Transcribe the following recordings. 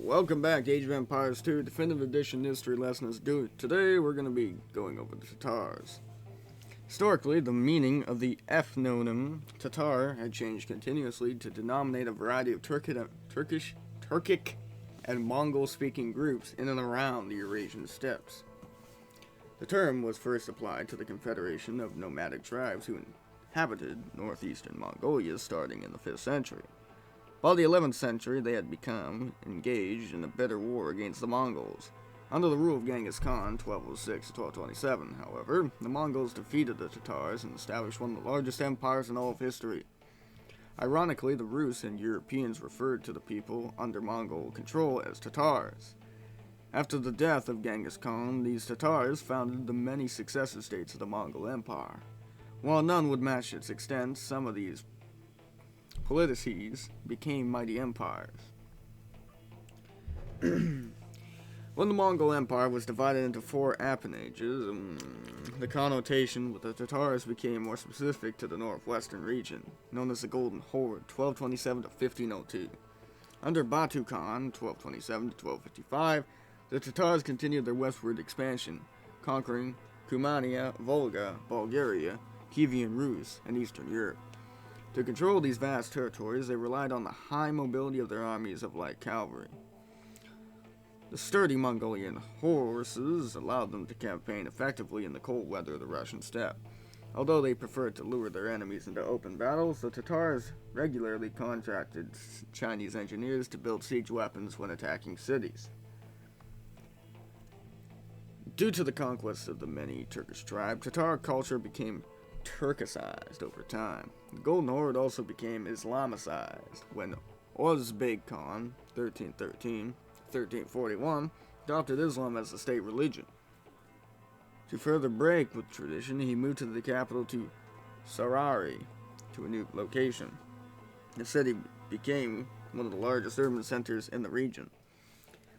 Welcome back to Age of Empires 2 Definitive Edition History Lessons. Today we're going to be going over the Tatars. Historically, the meaning of the ethnonym Tatar had changed continuously to denominate a variety of Turkic, and Mongol-speaking groups in and around the Eurasian steppes. The term was first applied to the confederation of nomadic tribes who inhabited northeastern Mongolia starting in the 5th century. By the 11th century, they had become engaged in a bitter war against the Mongols. Under the rule of Genghis Khan, 1206 to 1227, however, the Mongols defeated the Tatars and established one of the largest empires in all of history. Ironically, the Rus and Europeans referred to the people under Mongol control as Tatars. After the death of Genghis Khan, these Tatars founded the many successor states of the Mongol Empire. While none would match its extent, some of these polities became mighty empires. When the Mongol Empire was divided into 4 appanages, the connotation with the Tatars became more specific to the northwestern region, known as the Golden Horde, 1227 to 1502. Under Batu Khan, 1227 to 1255, the Tatars continued their westward expansion, conquering Cumania, Volga, Bulgaria, Kievan Rus, and Eastern Europe. To control these vast territories, they relied on the high mobility of their armies of light cavalry. The sturdy Mongolian horses allowed them to campaign effectively in the cold weather of the Russian steppe. Although they preferred to lure their enemies into open battles, the Tatars regularly contracted Chinese engineers to build siege weapons when attacking cities. Due to the conquest of the many Turkish tribes, Tatar culture became Turkicized over time. The Golden Horde also became Islamicized when Ozbek Khan, 1341, adopted Islam as the state religion. To further break with tradition, he moved to the capital to Sarari, to a new location. The city became one of the largest urban centers in the region.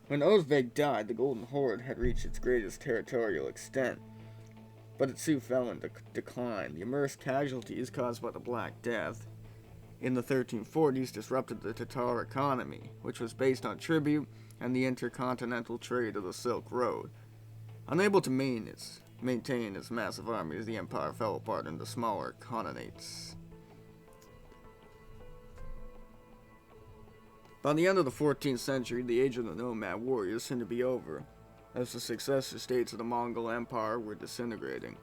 When Ozbek died, the Golden Horde had reached its greatest territorial extent, but it soon fell into decline. The immense casualties caused by the Black Death in the 1340s disrupted the Tatar economy, which was based on tribute and the intercontinental trade of the Silk Road. Unable to maintain its massive armies, the empire fell apart into smaller khanates. By the end of the 14th century, the age of the nomad warriors seemed to be over, as the successor states of the Mongol Empire were disintegrating.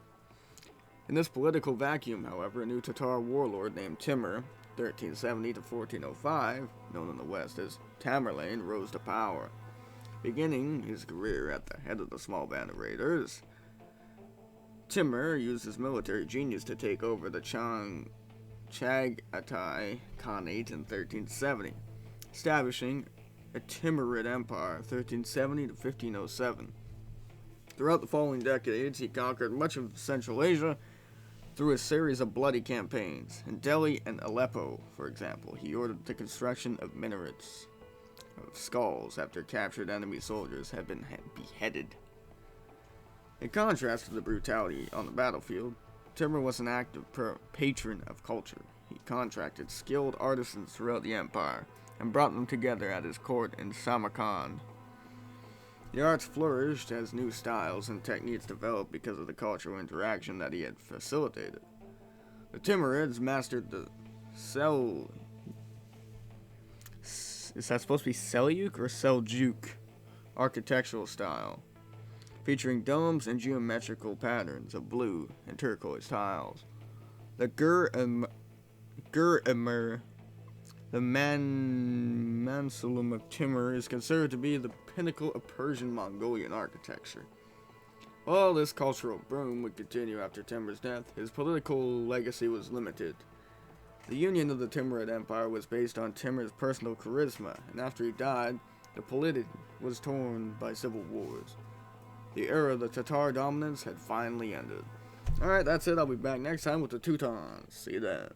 In this political vacuum, however, a new Tatar warlord named Timur, 1370 to 1405, known in the West as Tamerlane, rose to power. Beginning his career at the head of the small band of raiders, Timur used his military genius to take over the Chagatai Khanate in 1370, establishing a Timurid Empire, 1370 to 1507. Throughout the following decades, he conquered much of Central Asia through a series of bloody campaigns. In Delhi and Aleppo, for example, he ordered the construction of minarets of skulls after captured enemy soldiers had been beheaded. In contrast to the brutality on the battlefield, Timur was an active patron of culture. He contracted skilled artisans throughout the empire and brought them together at his court in Samarkand. The arts flourished as new styles and techniques developed because of the cultural interaction that he had facilitated. The Timurids mastered the is that supposed to be Seljuk or Seljuk architectural style, featuring domes and geometrical patterns of blue and turquoise tiles. The the Mausoleum of Timur is considered to be the pinnacle of Persian Mongolian architecture. While this cultural boom would continue after Timur's death, his political legacy was limited. The union of the Timurid Empire was based on Timur's personal charisma, and after he died, the polity was torn by civil wars. The era of the Tatar dominance had finally ended. Alright, that's it. I'll be back next time with the Teutons. See you then.